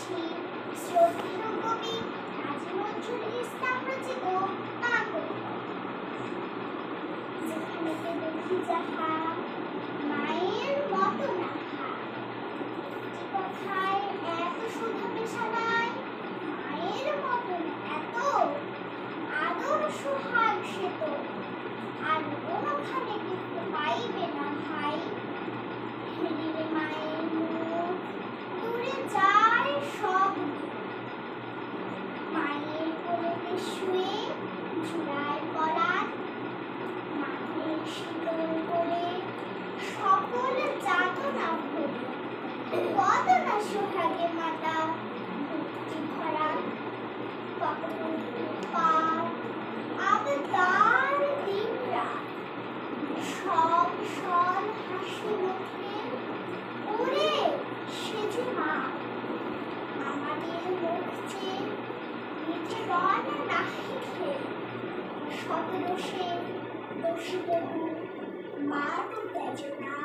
পড়ছি শ্রদ্ধেয় কবি কাজী নজরুল ইসলাম রচিত মা কবিতা। যেখানেতে দেখি যাহা মায়ের মতো নাহা, কথায় এত সুধা মেশানায়, মায়ের মতন এত আদর সোহাগ সে তো আর কোনোখানে কিন্তু পাইবে না ভাই। ফিরিলে মায়ের মুখ দূরে যায় সব, মায়ের কোলেতে শুয়ে জুড়ায় পরাণ, মায়ের শীতল করে সকল যাতনা ভরে, কদনা সোহাগে মাতা ভক্তি ভরা। কখনো পার আবদার দিন রাত, সব সল হাসি মুখে ওরে সে যে মা। আমাদের মুখ চেয়ে নিচে রন নাহি খেয়ে, শত দোষে দোষী তবু মা তো তেজ না।